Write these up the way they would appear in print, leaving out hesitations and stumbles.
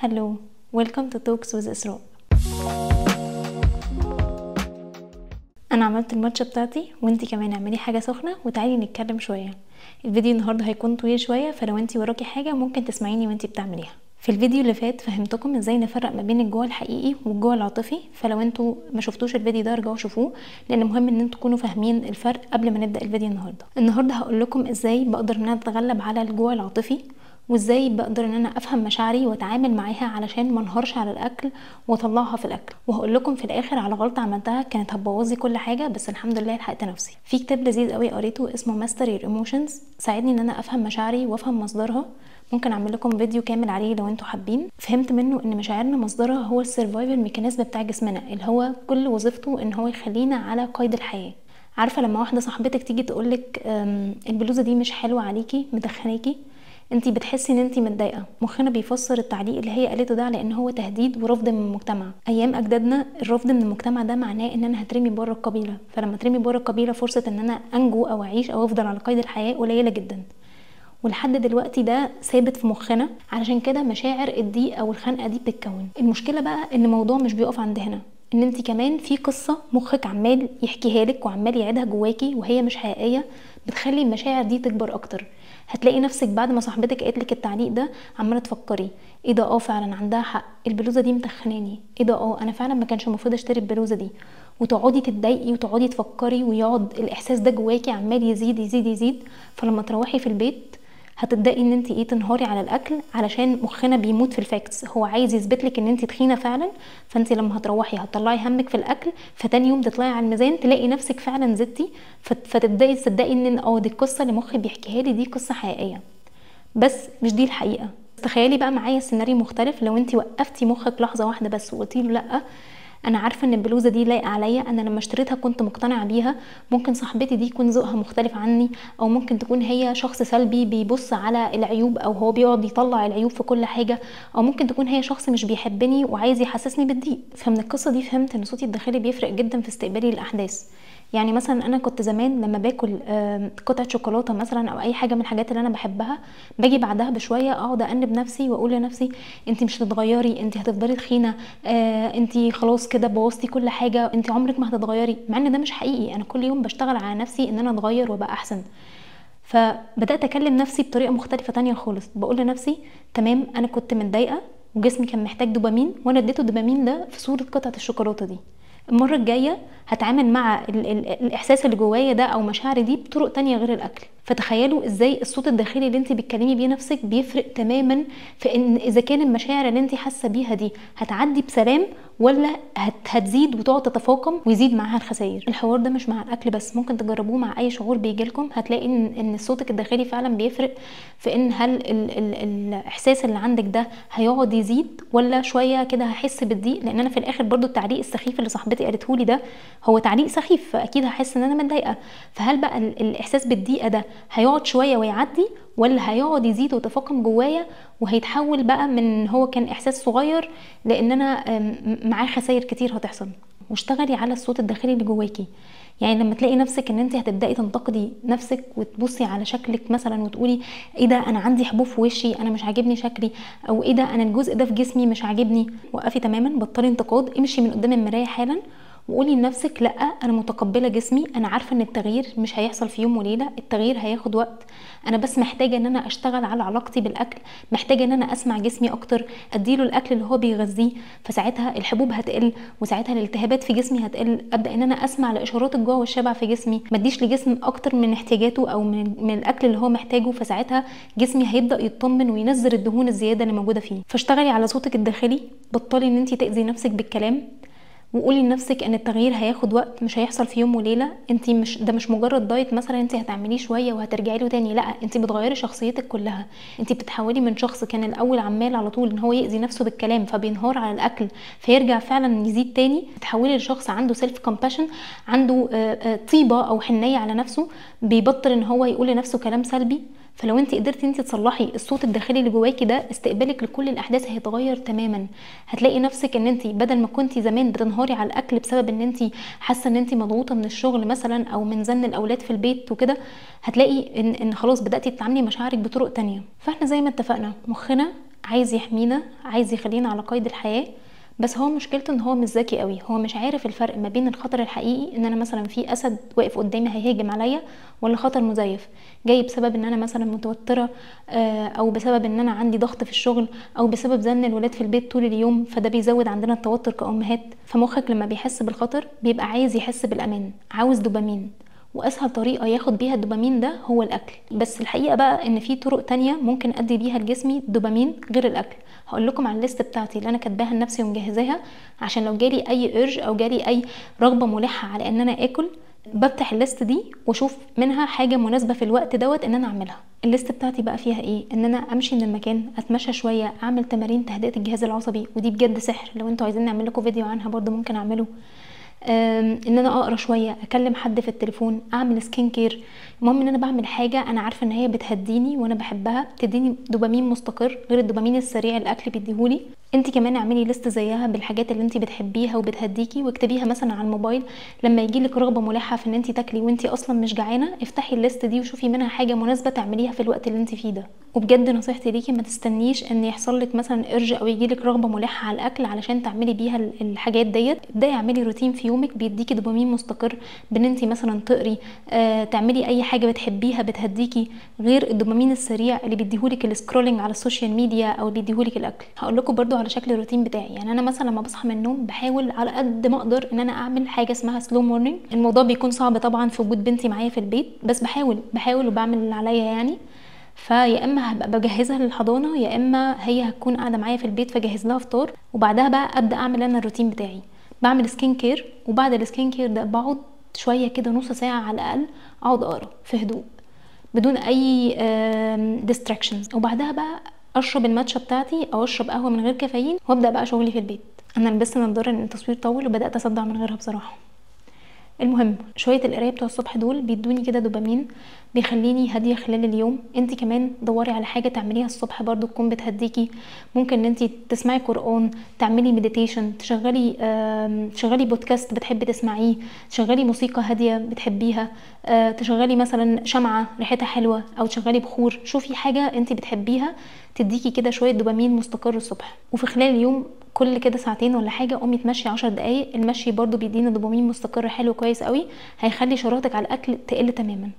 Hello, welcome to Talks with إسراء. أنا عملت الماتشة بتاعتي وانتي كمان اعملي حاجة سخنة وتعالي نتكلم شوية. الفيديو النهاردة هيكون طويل شوية، فلو انتي وراكي حاجة ممكن تسمعيني وانتي بتعمليها. في الفيديو اللي فات فهمتكم ازاي نفرق ما بين الجوع الحقيقي والجوع العاطفي، فلو انتوا ما شفتوش الفيديو ده ارجعوا شوفوه، لان مهم ان انتوا تكونوا فاهمين الفرق قبل ما نبدأ الفيديو النهاردة هقول لكم ازاي بقدر ان انا اتغلب على الجوع العاطفي، وازاي بقدر ان انا افهم مشاعري واتعامل معاها علشان ما انهارش على الاكل واطلعها في الاكل. وهقول لكم في الاخر على غلطه عملتها كانت هتبوظي كل حاجه، بس الحمد لله لحقت نفسي. في كتاب لذيذ قوي قريته اسمه ماستر يور ايموشنز، ساعدني ان انا افهم مشاعري وافهم مصدرها. ممكن اعمل لكم فيديو كامل عليه لو انتوا حابين. فهمت منه ان مشاعرنا مصدرها هو السرفايفل ميكانيزم بتاع جسمنا، اللي هو كل وظيفته ان هو يخلينا على قيد الحياه. عارفه لما واحده صاحبتك تيجي تقولك البلوزه دي مش حلوه عليكي، مدخناكي، انتي بتحسي ان انتي متضايقه، مخنا بيفسر التعليق اللي هي قالته ده على ان هو تهديد ورفض من المجتمع. ايام اجدادنا الرفض من المجتمع ده معناه ان انا هترمي بره القبيله، فلما ترمي بره القبيله فرصه ان انا انجو او اعيش او افضل على قيد الحياه قليله جدا. ولحد دلوقتي ده ثابت في مخنا، علشان كده مشاعر الضيق او الخنقه دي بتتكون. المشكله بقى ان الموضوع مش بيقف عند هنا، ان انتي كمان في قصه مخك عمال يحكيها لك وعمال يعيدها جواكي وهي مش حقيقيه، بتخلي المشاعر دي تكبر اكتر. هتلاقي نفسك بعد ما صاحبتك قالت لك التعليق ده عماله تفكري ايه ده، فعلا عندها حق، البلوزه دي متخناني، ايه ده انا فعلا ما كانش المفروض اشتري البلوزه دي، وتقعدي تتضايقي وتقعدي تفكري، ويقعد الاحساس ده جواكي عمال يزيد يزيد يزيد. فلما تروحي في البيت هتبداي ان انت تنهاري على الاكل، علشان مخنا بيموت في الفاكتس، هو عايز يثبت لك ان انت تخينه فعلا. فانت لما هتروحي هتطلعي همك في الاكل، فتاني يوم تطلعي على الميزان تلاقي نفسك فعلا زدتي، فتبداي تصدقي ان دي القصه اللي مخي بيحكيها لي دي قصه حقيقيه، بس مش دي الحقيقه. تخيلي بقى معايا سيناريو مختلف، لو انت وقفتي مخك لحظه واحده بس وقلتي له لا، انا عارفه ان البلوزه دي لايقه عليا، انا لما اشتريتها كنت مقتنعه بيها، ممكن صاحبتي دي يكون ذوقها مختلف عني، او ممكن تكون هي شخص سلبي بيبص على العيوب، او هو بيقعد يطلع العيوب في كل حاجه، او ممكن تكون هي شخص مش بيحبني وعايز يحسسني بالضيق. فمن القصه دي فهمت ان صوتي الداخلي بيفرق جدا في استقبالي للاحداث. يعني مثلا انا كنت زمان لما باكل قطعه شوكولاته مثلا او اي حاجه من الحاجات اللي انا بحبها، باجي بعدها بشويه اقعد انب نفسي واقول لنفسي انت مش هتتغيري، انت هتفضلي تخينه، انت خلاص كده بوظتي كل حاجه، انت عمرك ما هتتغيري. مع ان ده مش حقيقي، انا كل يوم بشتغل على نفسي ان انا اتغير وابقى احسن. فبدات اكلم نفسي بطريقه مختلفه تانية خالص، بقول لنفسي تمام، انا كنت متضايقه وجسمي كان محتاج دوبامين، وانا اديته الدوبامين ده في صوره قطعه الشوكولاته دي. المره الجايه هتعامل مع الاحساس اللي جوايا ده او مشاعري دي بطرق تانية غير الاكل. فتخيلوا ازاي الصوت الداخلي اللي انت بتكلمي بيه نفسك بيفرق تماما في ان اذا كان المشاعر اللي انت حاسه بيها دي هتعدي بسلام، ولا هتزيد وتقعد تتفاقم ويزيد معاها الخسائر. الحوار ده مش مع الاكل بس، ممكن تجربوه مع اي شعور بيجيلكم، هتلاقي ان صوتك الداخلي فعلا بيفرق في ان هل الاحساس اللي عندك ده هيقعد يزيد، ولا شويه كده هحس بالضيق. لان انا في الاخر برضو التعليق السخيف اللي صاحبتي قالته لي ده هو تعليق سخيف، فاكيد هحس ان انا متضايقه. فهل بقى الاحساس بالضيقه ده هيقعد شويه ويعدي، ولا هيقعد يزيد ويتفاقم جوايا وهيتحول بقى من هو كان احساس صغير لان انا معاه خسائر كتير هتحصل. واشتغلي على الصوت الداخلي اللي جواكي. يعني لما تلاقي نفسك ان انت هتبداي تنتقدي نفسك وتبصي على شكلك مثلا وتقولي ايه ده انا عندي حبوب في وشي، انا مش عاجبني شكلي، او ايه ده انا الجزء ده في جسمي مش عاجبني، وقفي تماما، بطلي انتقاد، امشي من قدام المرايه حالا وقولي لنفسك لا، انا متقبله جسمي، انا عارفه ان التغيير مش هيحصل في يوم وليله، التغيير هياخد وقت، انا بس محتاجه ان انا اشتغل على علاقتي بالاكل، محتاجه ان انا اسمع جسمي اكتر، اديله الاكل اللي هو بيغذيه، فساعتها الحبوب هتقل وساعتها الالتهابات في جسمي هتقل. ابدا ان انا اسمع لاشارات الجوع والشبع في جسمي، ما اديش لجسم اكتر من احتياجاته او من الاكل اللي هو محتاجه، فساعتها جسمي هيبدا يطمن وينزل الدهون الزياده اللي موجوده فيه. فاشتغلي على صوتك الداخلي، بطلي ان انت تاذي نفسك بالكلام، وقولي لنفسك ان التغيير هياخد وقت، مش هيحصل في يوم وليله. انت مش مجرد دايت مثلا انت هتعمليه شويه وهترجعي له تاني، لا، انت بتغيري شخصيتك كلها. انت بتتحولي من شخص كان الاول عمال على طول ان هو يأذي نفسه بالكلام فبينهار على الاكل فيرجع فعلا يزيد تاني، تتحولي لشخص عنده سيلف كومباشن، عنده طيبه او حنيه على نفسه، بيبطل ان هو يقول لنفسه كلام سلبي. فلو انت قدرتي انت تصلحي الصوت الداخلي اللي جواكي ده، استقبالك لكل الاحداث هيتغير تماما. هتلاقي نفسك ان انت بدل ما كنتي زمان بتنهاري على الاكل بسبب ان انت حاسه ان انت مضغوطه من الشغل مثلا او من زن الاولاد في البيت وكده، هتلاقي ان خلاص بداتي تتعاملي مشاعرك بطرق تانية. فاحنا زي ما اتفقنا، مخنا عايز يحمينا، عايز يخلينا على قيد الحياة، بس هو مشكلته ان هو مش ذكي قوي. هو مش عارف الفرق ما بين الخطر الحقيقي ان انا مثلا في اسد واقف قدامي هيهاجم عليا، ولا خطر مزيف جاي بسبب ان انا مثلا متوتره، او بسبب ان انا عندي ضغط في الشغل، او بسبب زن الولاد في البيت طول اليوم، فده بيزود عندنا التوتر كأمهات. فمخك لما بيحس بالخطر بيبقى عايز يحس بالامان، عاوز دوبامين، واسهل طريقه ياخد بيها الدوبامين ده هو الاكل. بس الحقيقه بقى ان في طرق تانية ممكن ادي بيها لجسمي دوبامين غير الاكل. هقول لكم على الليست بتاعتي اللي انا كاتباها لنفسي ومجهزاها، عشان لو جالي اي ارج او جالي اي رغبه ملحه على ان انا اكل، بفتح الليست دي واشوف منها حاجه مناسبه في الوقت دوت ان انا اعملها. الليست بتاعتي بقى فيها ايه؟ ان انا امشي من المكان، اتمشى شويه، اعمل تمارين تهدئه الجهاز العصبي، ودي بجد سحر. لو انتوا عايزين نعمل لكم فيديو عنها برضو ممكن اعمله. ان انا اقرا شويه، اكلم حد في التليفون، اعمل سكين كير. المهم ان انا بعمل حاجه انا عارفه ان هي بتهديني وانا بحبها، بتديني دوبامين مستقر غير الدوبامين السريع الاكل بيديهولي. انت كمان اعملي ليست زيها بالحاجات اللي انت بتحبيها وبتهديكي، واكتبيها مثلا على الموبايل. لما يجيلك رغبه ملحه في ان انت تاكلي وانت اصلا مش جعانه، افتحي الليست دي وشوفي منها حاجه مناسبه تعمليها في الوقت اللي انت فيه ده. وبجد نصيحتي ليكي ما تستنيش ان يحصل لك مثلا ارج او يجيلك رغبه ملحه على الاكل علشان تعملي بيها الحاجات ديت. ابداي اعملي روتين في يومك بيديكي دوبامين مستقر، بان انت مثلا تقري، تعملي اي حاجه بتحبيها بتهديكي، غير الدوبامين السريع اللي بيديهولك السكرولينج على السوشيال ميديا او اللي بيديهولك الاكل. هقول لكم برضو على شكل الروتين بتاعي. يعني انا مثلا لما بصحى من النوم بحاول على قد ما اقدر ان انا اعمل حاجه اسمها سلو مورنينج. الموضوع بيكون صعب طبعا في وجود بنتي معايا في البيت، بس بحاول وبعمل اللي عليا يعني. فيا اما هبقى بجهزها للحضانه، يا اما هي هتكون قاعده معايا في البيت فجهز لها فطار، وبعدها بقى ابدا اعمل انا الروتين بتاعي. بعمل سكين كير، وبعد السكين كير ده بقعد شويه كده نص ساعه على الاقل، اقعد اقرا في هدوء بدون اي ديستراكشنز، وبعدها بقى اشرب الماتشا بتاعتي او اشرب قهوه من غير كافيين، وابدا بقى شغلي في البيت. انا لبست نضاره لان التصوير طول وبدات اصدع من غيرها بصراحه. المهم شويه القرايه بتوع الصبح دول بيدوني كده دوبامين، بيخليني هاديه خلال اليوم. انت كمان دوري على حاجه تعمليها الصبح برضو تكون بتهديكي. ممكن ان انت تسمعي قران، تعملي مديتيشن، تشغلي بودكاست بتحبي تسمعيه، تشغلي موسيقى هاديه بتحبيها، تشغلي مثلا شمعه ريحتها حلوه، او تشغلي بخور. شوفي حاجه انت بتحبيها تديكي كده شويه دوبامين مستقر الصبح. وفي خلال اليوم كل كده ساعتين ولا حاجه قومي اتمشي 10 دقايق. المشي برضو بيدينا دوبامين مستقر حلو كويس قوي، هيخلي شراهتك على الاكل تقل تماما.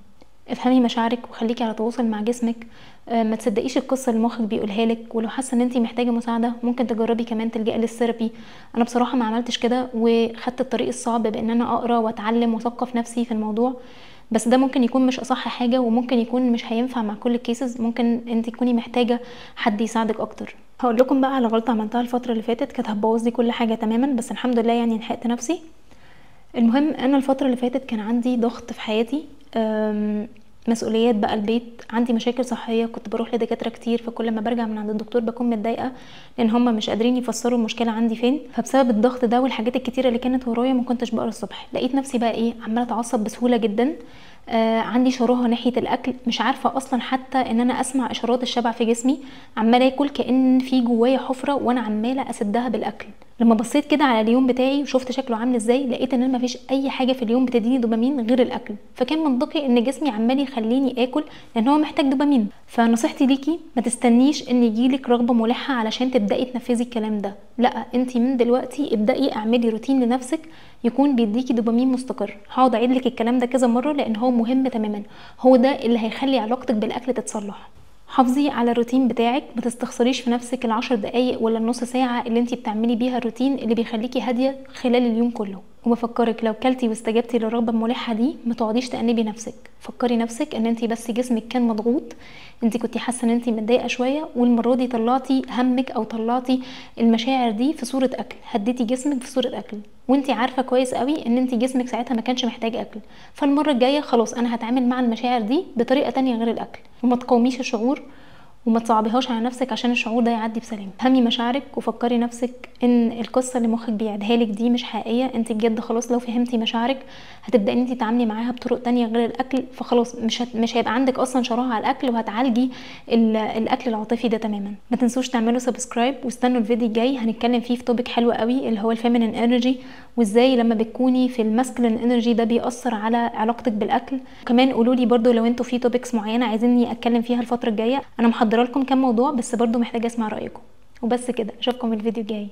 افهمي مشاعرك وخليكي على تواصل مع جسمك. ما تصدقيش القصه اللي مخك بيقولها لك، ولو حاسه ان انت محتاجه مساعده ممكن تجربي كمان تلجئي للثيرابي. انا بصراحه ما عملتش كده وخدت الطريق الصعب بان انا اقرا واتعلم واثقف نفسي في الموضوع، بس ده ممكن يكون مش اصح حاجه، وممكن يكون مش هينفع مع كل الكيسز. ممكن انت تكوني محتاجه حد يساعدك اكتر. هقول لكم بقى على غلطه عملتها الفتره اللي فاتت كانت هتبوظ لي كل حاجه تماما، بس الحمد لله يعني لحقت نفسي. المهم انا الفتره اللي فاتت كان عندي ضغط في حياتي، مسؤوليات بقى البيت، عندي مشاكل صحيه، كنت بروح لدكاتره كتير، فكل ما برجع من عند الدكتور بكون متضايقه لان هم مش قادرين يفسروا المشكله عندي فين. فبسبب الضغط ده والحاجات الكتيره اللي كانت ورايا ما كنتش بقرا الصبح. لقيت نفسي بقى ايه، عماله اتعصب بسهوله جدا. عندي شراهه ناحيه الاكل، مش عارفه اصلا حتى ان انا اسمع اشارات الشبع في جسمي، عماله اكل كأن في جوايا حفره وانا عماله اسدها بالاكل. لما بصيت كده على اليوم بتاعي وشفت شكله عامل ازاي، لقيت ان انا مفيش اي حاجه في اليوم بتديني دوبامين غير الاكل. فكان منطقي ان جسمي عمال يخليني اكل لان هو محتاج دوبامين. فنصيحتي ليكي ما تستنيش ان يجيلك رغبه ملحه علشان تبداي تنفذي الكلام ده، لا انت من دلوقتي ابداي اعملي روتين لنفسك يكون بيديكي دوبامين مستقر. هقعد اعيد لك الكلام ده كذا مره لان هو مهم تماما، هو ده اللي هيخلي علاقتك بالاكل تتصلح. حافظي على الروتين بتاعك، ما تستخسريش في نفسك ال10 دقايق ولا النص ساعه اللي انت بتعملي بيها الروتين اللي بيخليكي هاديه خلال اليوم كله. وبفكرك لو كلتي واستجبتي للرغبه الملحه دي ما تقعديش تأنبي نفسك، فكري نفسك ان انت بس جسمك كان مضغوط، انت كنتي حاسه ان انت متضايقه شويه، والمره دي طلعتي همك او طلعتي المشاعر دي في صوره اكل، هديتي جسمك في صوره اكل، وانت عارفه كويس قوي ان انت جسمك ساعتها ما كانش محتاج اكل. فالمره الجايه خلاص انا هتعامل مع المشاعر دي بطريقه تانية غير الاكل. وما تقاوميش الشعور وما تصعبيهاش على نفسك عشان الشعور ده يعدي بسلام. فهمي مشاعرك وفكري نفسك ان القصه اللي مخك بيعدها لك دي مش حقيقيه. انت بجد خلاص لو فهمتي مشاعرك هتبداي ان انت تتعاملي معاها بطرق تانية غير الاكل، فخلاص مش هيبقى عندك اصلا شراهه على الاكل، وهتعالجي الاكل العاطفي ده تماما. ما تنسوش تعملوا سبسكرايب واستنوا الفيديو الجاي، هنتكلم فيه في توبيك حلو قوي اللي هو الفيمينين انرجي، وازاي لما بتكوني في الماسكلين انرجي ده بيأثر على علاقتك بالاكل. وكمان قولوا لي برده لو انتوا في توبكس معينه عايزيني اتكلم فيها الفتره الجايه، انا محضره محضره لكم كام موضوع، بس برضو محتاجه اسمع رايكم. وبس كده، اشوفكم الفيديو الجاي.